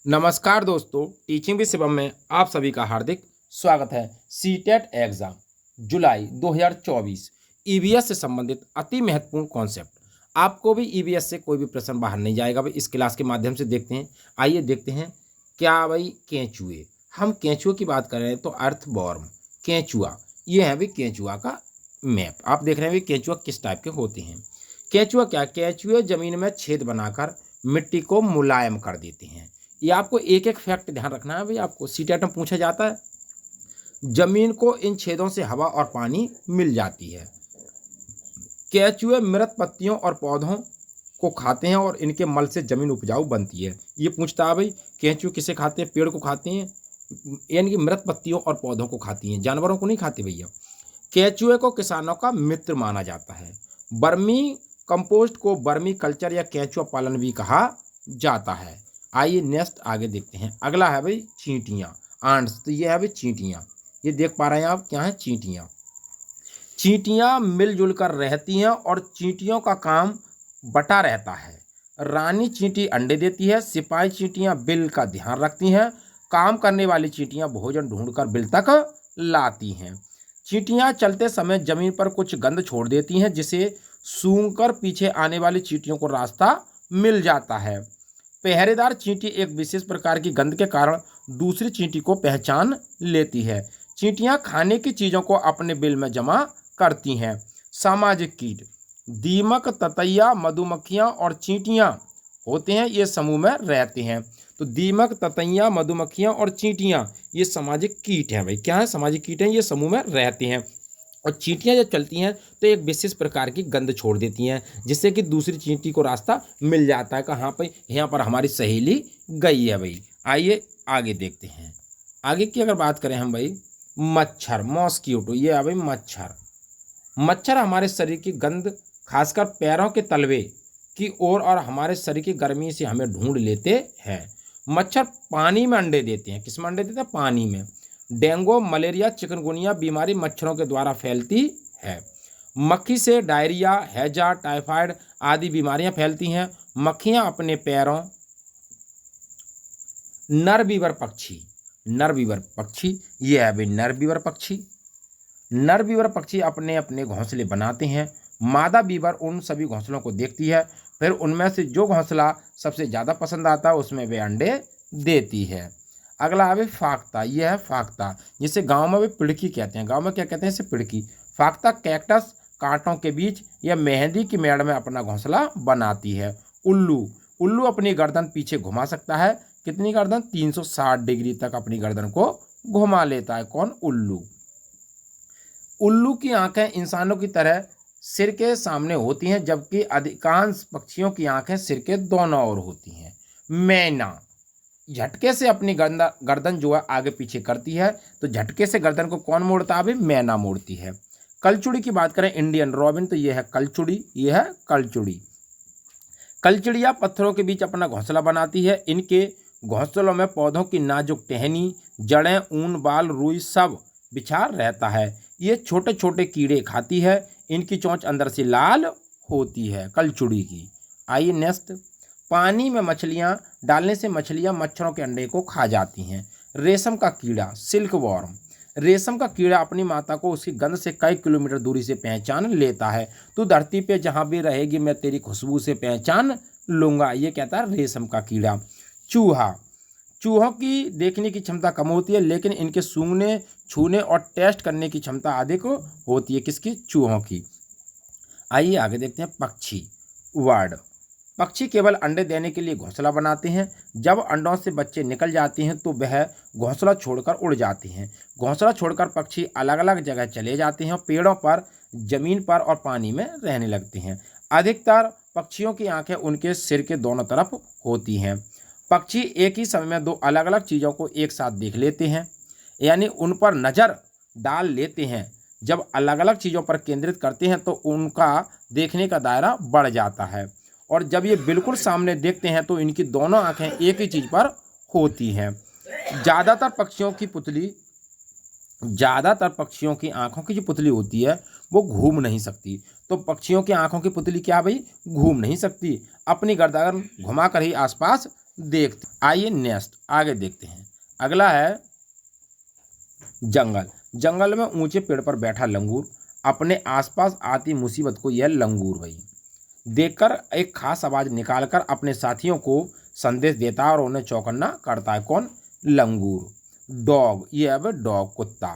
नमस्कार दोस्तों, teaching with Shivam में आप सभी का हार्दिक स्वागत है। सीटेट एग्जाम जुलाई 2024 ईवीएस से संबंधित अति महत्वपूर्ण कॉन्सेप्ट। आपको भी ईवीएस से कोई भी प्रश्न बाहर नहीं जाएगा भाई, इस क्लास के माध्यम से देखते हैं। आइए देखते हैं क्या भाई केंचुए, हम केंचुए की बात कर रहे हैं तो अर्थवॉर्म केंचुआ, ये है भाई केंचुआ का मैप। आप देख रहे हैं भाई केंचुआ किस टाइप के होते हैं। केंचुआ क्या, केंचुए जमीन में छेद बनाकर मिट्टी को मुलायम कर देते हैं। ये आपको एक एक फैक्ट ध्यान रखना है भाई, आपको सीटेट में पूछा जाता है। जमीन को इन छेदों से हवा और पानी मिल जाती है। केंचुए मृत पत्तियों और पौधों को खाते हैं और इनके मल से जमीन उपजाऊ बनती है। ये पूछता है भाई केंचुए किसे खाते हैं, पेड़ को खाते हैं, यानी कि मृत पत्तियों और पौधों को खाती हैं, जानवरों को नहीं खाते भैया। केंचुए को किसानों का मित्र माना जाता है। बर्मी कंपोस्ट को बर्मी कल्चर या केंचुआ पालन भी कहा जाता है। आइए नेक्स्ट आगे देखते हैं। अगला है भाई चींटियाँ, आंट्स। तो ये है भाई चींटियाँ, ये देख पा रहे हैं आप क्या है चींटियाँ। चींटियाँ मिलजुल कर रहती हैं और चींटियों का काम बटा रहता है। रानी चींटी अंडे देती है, सिपाही चींटियाँ बिल का ध्यान रखती हैं, काम करने वाली चींटियाँ भोजन ढूंढकर बिल तक लाती हैं। चींटियाँ चलते समय जमीन पर कुछ गंध छोड़ देती हैं, जिसे सूंघकर पीछे आने वाली चींटियों को रास्ता मिल जाता है। पहरेदार चींटी एक विशेष प्रकार की गंध के कारण दूसरी चींटी को पहचान लेती है। चींटियां खाने की चीज़ों को अपने बिल में जमा करती हैं। सामाजिक कीट, दीमक, ततैया, मधुमक्खियां और चींटियां होते हैं, ये समूह में रहते हैं। तो दीमक, ततैया, मधुमक्खियां और चींटियां ये सामाजिक कीट हैं भाई। क्या है, सामाजिक कीट हैं, ये समूह में रहते हैं। और चींटियां जब चलती हैं तो एक विशेष प्रकार की गंध छोड़ देती हैं, जिससे कि दूसरी चींटी को रास्ता मिल जाता है। कहाँ पर, यहाँ पर हमारी सहेली गई है भाई। आइए आगे देखते हैं। आगे की अगर बात करें हम भाई, मच्छर, मॉस्किटो, ये है भाई मच्छर। मच्छर हमारे शरीर की गंध खासकर पैरों के तलवे की ओर और हमारे शरीर की गर्मी से हमें ढूंढ लेते हैं। मच्छर पानी में अंडे देते हैं। किस में अंडे देते हैं? पानी में। डेंगू, मलेरिया, चिकनगुनिया बीमारी मच्छरों के द्वारा फैलती है। मक्खी से डायरिया, हैजा, टाइफाइड आदि बीमारियां फैलती हैं। मक्खियां अपने पैरों, नर बीवर पक्षी, नर बीवर पक्षी, ये है भाई नर बीवर पक्षी। नर बीवर पक्षी अपने अपने घोंसले बनाते हैं। मादा बीवर उन सभी घोंसलों को देखती है, फिर उनमें से जो घोंसला सबसे ज़्यादा पसंद आता है उसमें वे अंडे देती है। अगला है फाख्ता, यह है फाख्ता, जिसे गांव में भी पिड़की कहते हैं। गांव में क्या कहते हैं? इसे पिड़की। फाख्ता कैक्टस कांटों के बीच या मेहंदी की मेड़ में अपना घोंसला बनाती है। उल्लू, उल्लू अपनी गर्दन पीछे घुमा सकता है। कितनी गर्दन? 360 डिग्री तक अपनी गर्दन को घुमा लेता है। कौन? उल्लू। उल्लू की आंखें इंसानों की तरह सिर के सामने होती हैं, जबकि अधिकांश पक्षियों की आंखें सिर के दोनों ओर होती हैं। मैना झटके से अपनी गर्दन जो है आगे पीछे करती है, तो झटके से गर्दन को कौन मोड़ता है? मैना मोड़ती है। कलचुड़ी की बात करें, इंडियन रॉबिन, तो यह है कलचुड़ी, यह है कलचुड़ी। कलचुड़िया पत्थरों के बीच अपना घोंसला बनाती है। इनके घोंसलों में पौधों की नाजुक टहनी, जड़ें, ऊन, बाल, रुई सब बिछा रहता है। ये छोटे छोटे कीड़े खाती है। इनकी चोंच अंदर से लाल होती है कलचुड़ी की। आइए नेक्स्ट, पानी में मछलियाँ डालने से मछलियाँ मच्छरों के अंडे को खा जाती हैं। रेशम का कीड़ा, सिल्क वॉर्म, रेशम का कीड़ा अपनी माता को उसकी गंध से कई किलोमीटर दूरी से पहचान लेता है। तू धरती पे जहाँ भी रहेगी मैं तेरी खुशबू से पहचान लूँगा, ये कहता है रेशम का कीड़ा। चूहा, चूहों की देखने की क्षमता कम होती है, लेकिन इनके सूंघने, छूने और टेस्ट करने की क्षमता अधिक होती है। किसकी? चूहों की। आइए आगे देखते हैं पक्षी, वर्ड। पक्षी केवल अंडे देने के लिए घोंसला बनाते हैं। जब अंडों से बच्चे निकल जाते हैं तो वह घोंसला छोड़कर उड़ जाते हैं। घोंसला छोड़कर पक्षी अलग अलग जगह चले जाते हैं, पेड़ों पर, जमीन पर और पानी में रहने लगते हैं। अधिकतर पक्षियों की आंखें उनके सिर के दोनों तरफ होती हैं। पक्षी एक ही समय में दो अलग अलग चीज़ों को एक साथ देख लेते हैं, यानी उन पर नज़र डाल लेते हैं। जब अलग अलग चीज़ों पर केंद्रित करते हैं तो उनका देखने का दायरा बढ़ जाता है, और जब ये बिल्कुल सामने देखते हैं तो इनकी दोनों आंखें एक ही चीज़ पर होती हैं। ज़्यादातर पक्षियों की आंखों की जो पुतली होती है वो घूम नहीं सकती। तो पक्षियों की आंखों की पुतली क्या भाई? घूम नहीं सकती, अपनी गर्दन घुमाकर ही आसपास देखते। आइए नेक्स्ट आगे देखते हैं। अगला है जंगल। जंगल में ऊंचे पेड़ पर बैठा लंगूर, अपने आसपास आती मुसीबत को यह लंगूर भाई देखकर एक खास आवाज निकालकर अपने साथियों को संदेश देता है और उन्हें चौकन्ना करता है। कौन? लंगूर। डॉग, ये है डॉग, कुत्ता।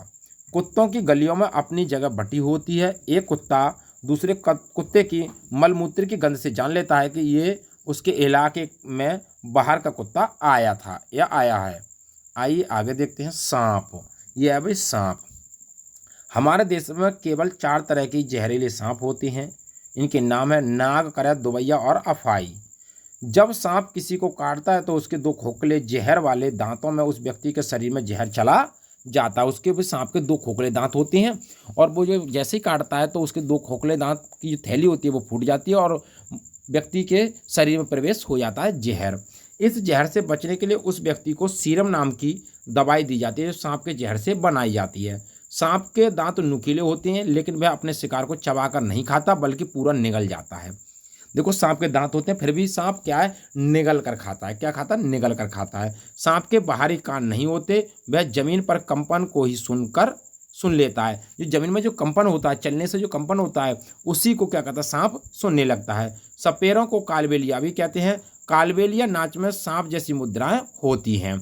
कुत्तों की गलियों में अपनी जगह बटी होती है। एक कुत्ता दूसरे कुत्ते की मलमूत्र की गंध से जान लेता है कि ये उसके इलाके में बाहर का कुत्ता आया था या आया है। आइए आगे देखते हैं। सांप, यह है भाई सांप। हमारे देश में केवल 4 तरह की जहरीले सांप होते हैं। इनके नाम है नाग, करैत, दुबैया और अफाई। जब सांप किसी को काटता है तो उसके 2 खोखले जहर वाले दांतों में उस व्यक्ति के शरीर में जहर चला जाता है। उसके भी सांप के 2 खोखले दांत होते हैं और वो जो जैसे ही काटता है तो उसके 2 खोखले दांत की जो थैली होती है वो फूट जाती है और व्यक्ति के शरीर में प्रवेश हो जाता है जहर। इस जहर से बचने के लिए उस व्यक्ति को सीरम नाम की दवाई दी जाती है जो सांप के जहर से बनाई जाती है। सांप के दांत नुकीले होते हैं लेकिन वह अपने शिकार को चबाकर नहीं खाता बल्कि पूरा निगल जाता है। देखो सांप के दांत होते हैं फिर भी सांप क्या है? निगल कर खाता है। क्या खाता है? निगल कर खाता है। सांप के बाहरी कान नहीं होते, वह जमीन पर कंपन को ही सुन लेता है। जो जमीन में जो कंपन होता है, चलने से जो कंपन होता है उसी को क्या कहता है? सांप सुनने लगता है। सपेरों को कालबेलिया भी कहते हैं। कालबेलिया नाच में सांप जैसी मुद्राएं होती हैं।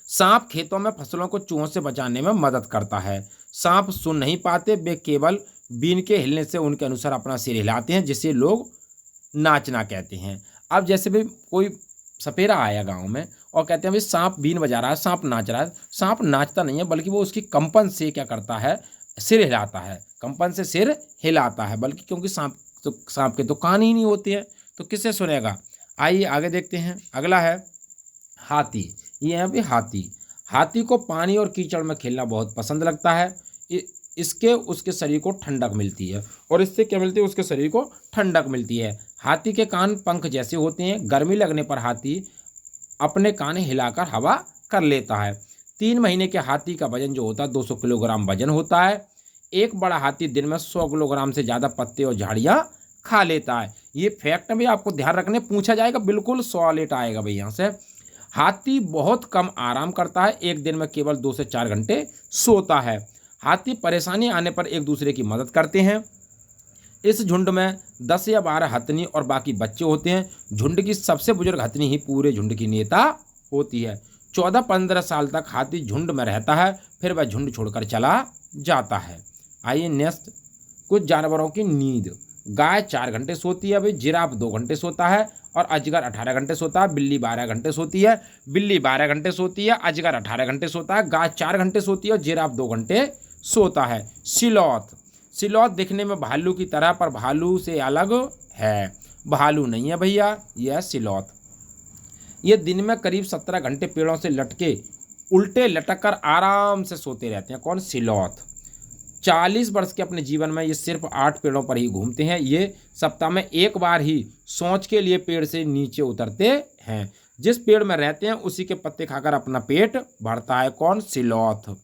सांप खेतों में फसलों को चूहों से बचाने में मदद करता है। सांप सुन नहीं पाते, वे केवल बीन के हिलने से उनके अनुसार अपना सिर हिलाते हैं जिसे लोग नाचना कहते हैं। अब जैसे भी कोई सपेरा आया गांव में और कहते हैं भाई सांप बीन बजा रहा है, सांप नाच रहा है। सांप नाचता नहीं है बल्कि वो उसकी कंपन से क्या करता है? सिर हिलाता है। कंपन से सिर हिलाता है बल्कि क्योंकि सांप के तो कान ही नहीं होते हैं तो किससे सुनेगा। आइए आगे देखते हैं। अगला है हाथी। ये है भाई हाथी। हाथी को पानी और कीचड़ में खेलना बहुत पसंद लगता है। इसके उसके शरीर को ठंडक मिलती है और इससे क्या मिलती है? उसके शरीर को ठंडक मिलती है। हाथी के कान पंख जैसे होते हैं। गर्मी लगने पर हाथी अपने कान हिलाकर हवा कर लेता है। 3 महीने के हाथी का वजन जो होता है 200 किलोग्राम वजन होता है। एक बड़ा हाथी दिन में 100 किलोग्राम से ज़्यादा पत्ते और झाड़ियाँ खा लेता है। ये फैक्ट भी आपको ध्यान रखने पूछा जाएगा, बिल्कुल सॉलिड आएगा भाई यहाँ से। हाथी बहुत कम आराम करता है, एक दिन में केवल 2 से 4 घंटे सोता है। हाथी परेशानी आने पर एक दूसरे की मदद करते हैं। इस झुंड में 10 या 12 हथनी और बाकी बच्चे होते हैं। झुंड की सबसे बुजुर्ग हथनी ही पूरे झुंड की नेता होती है। 14-15 साल तक हाथी झुंड में रहता है, फिर वह झुंड छोड़कर चला जाता है। आइए नेक्स्ट, कुछ जानवरों की नींद। गाय 4 घंटे सोती है भाई, जिराफ 2 घंटे सोता है और अजगर 18 घंटे सोता है। बिल्ली 12 घंटे सोती है। बिल्ली 12 घंटे सोती है, अजगर 18 घंटे सोता है। गाय 4 घंटे सोती है और जिराफ 2 घंटे सोता है। सिलौत। सिलौत दिखने में भालू की तरह पर भालू से अलग है। भालू नहीं है भैया, यह है सिलौत। ये दिन में करीब 17 घंटे पेड़ों से लटके उल्टे लटक कर आराम से सोते रहते हैं। कौन? सिलौत। 40 वर्ष के अपने जीवन में ये सिर्फ 8 पेड़ों पर ही घूमते हैं। ये सप्ताह में एक बार ही सोच के लिए पेड़ से नीचे उतरते हैं। जिस पेड़ में रहते हैं उसी के पत्ते खाकर अपना पेट भरता है। कौन? सिलौत।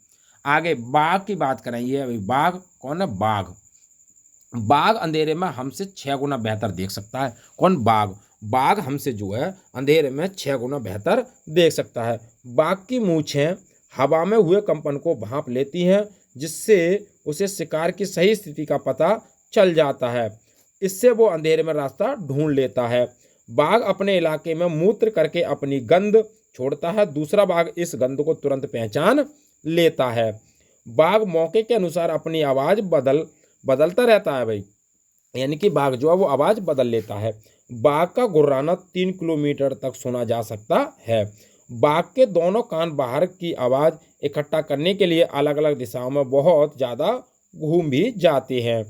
आगे बाघ की बात करें। ये अभी बाघ कौन है? बाघ। बाघ अंधेरे में हमसे 6 गुना बेहतर देख सकता है। कौन? बाघ। बाघ हमसे जो है अंधेरे में 6 गुना बेहतर देख सकता है। बाघ की मूंछें हवा में हुए कंपन को भांप लेती हैं जिससे उसे शिकार की सही स्थिति का पता चल जाता है। इससे वो अंधेरे में रास्ता ढूंढ लेता है। बाघ अपने इलाके में मूत्र करके अपनी गंध छोड़ता है। दूसरा बाघ इस गंध को तुरंत पहचान लेता है। बाघ मौके के अनुसार अपनी आवाज़ बदलता रहता है भाई, यानी कि बाघ जो है वो आवाज़ बदल लेता है। बाघ का गुर्राना 3 किलोमीटर तक सुना जा सकता है। बाघ के दोनों कान बाहर की आवाज़ इकट्ठा करने के लिए अलग अलग दिशाओं में बहुत ज़्यादा घूम भी जाते हैं।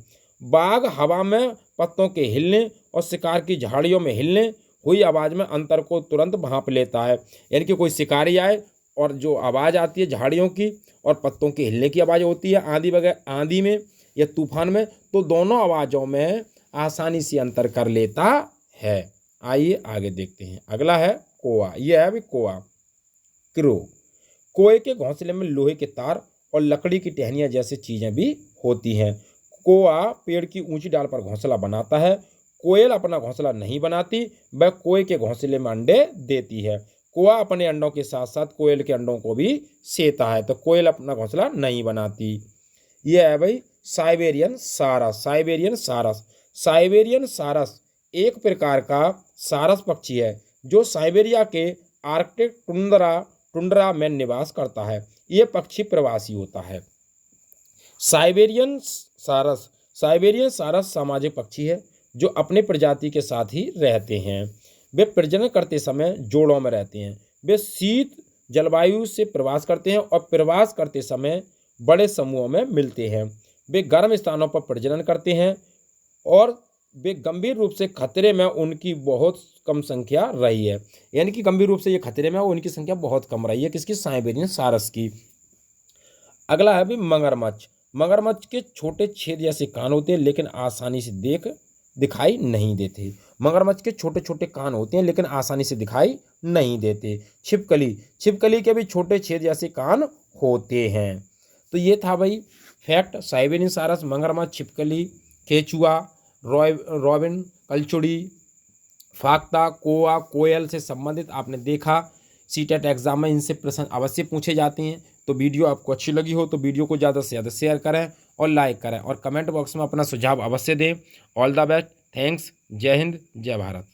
बाघ हवा में पत्तों के हिलने और शिकार की झाड़ियों में हिलने हुई आवाज़ में अंतर को तुरंत भांप लेता है। यानी कि कोई शिकारी आए और जो आवाज़ आती है झाड़ियों की और पत्तों के हिलने की आवाज़ होती है आंधी में या तूफान में, तो दोनों आवाज़ों में आसानी से अंतर कर लेता है। आइए आगे देखते हैं। अगला है कोआ। यह है अभी कोआ, क्रो। कोए के घोंसले में लोहे के तार और लकड़ी की टहनियाँ जैसी चीज़ें भी होती हैं। कोआ पेड़ की ऊंची डाल पर घोंसला बनाता है। कोयल अपना घोंसला नहीं बनाती, वह कोए के घोंसले में अंडे देती है। कौआ अपने अंडों के साथ साथ कोयल के अंडों को भी सेता है, तो कोयल अपना घोंसला नहीं बनाती। यह है भाई साइबेरियन सारस। साइबेरियन सारस, साइबेरियन सारस एक प्रकार का सारस पक्षी है जो साइबेरिया के आर्कटिक टुंड्रा में निवास करता है। यह पक्षी प्रवासी होता है। साइबेरियन सारस, साइबेरियन सारस सामाजिक पक्षी है जो अपने प्रजाति के साथ ही रहते हैं। वे प्रजनन करते समय जोड़ों में रहते हैं। वे शीत जलवायु से प्रवास करते हैं और प्रवास करते समय बड़े समूहों में मिलते हैं। वे गर्म स्थानों पर प्रजनन करते हैं और वे गंभीर रूप से खतरे में उनकी बहुत कम संख्या रही है। यानी कि गंभीर रूप से ये खतरे में उनकी संख्या बहुत कम रही है, किसकी? साइबेरियन सारस की। अगला है भी मगरमच्छ। मगरमच्छ के छोटे छेद जैसे कान होते हैं लेकिन आसानी से दिखाई नहीं देते। मगरमच्छ के छोटे छोटे कान होते हैं लेकिन आसानी से दिखाई नहीं देते। छिपकली, छिपकली के भी छोटे छेद जैसे कान होते हैं। तो ये था भाई फैक्ट, साइबेरियन सारस, मगरमच्छ, छिपकली, केचुआ, रॉबिन, कलचुड़ी, फाख्ता, कोआ, कोयल से संबंधित आपने देखा। सीटेट एग्जाम में इनसे प्रश्न अवश्य पूछे जाते हैं। तो वीडियो आपको अच्छी लगी हो तो वीडियो को ज़्यादा से ज़्यादा शेयर करें और लाइक करें और कमेंट बॉक्स में अपना सुझाव अवश्य दें। ऑल द बेस्ट, थैंक्स, जय हिंद, जय भारत।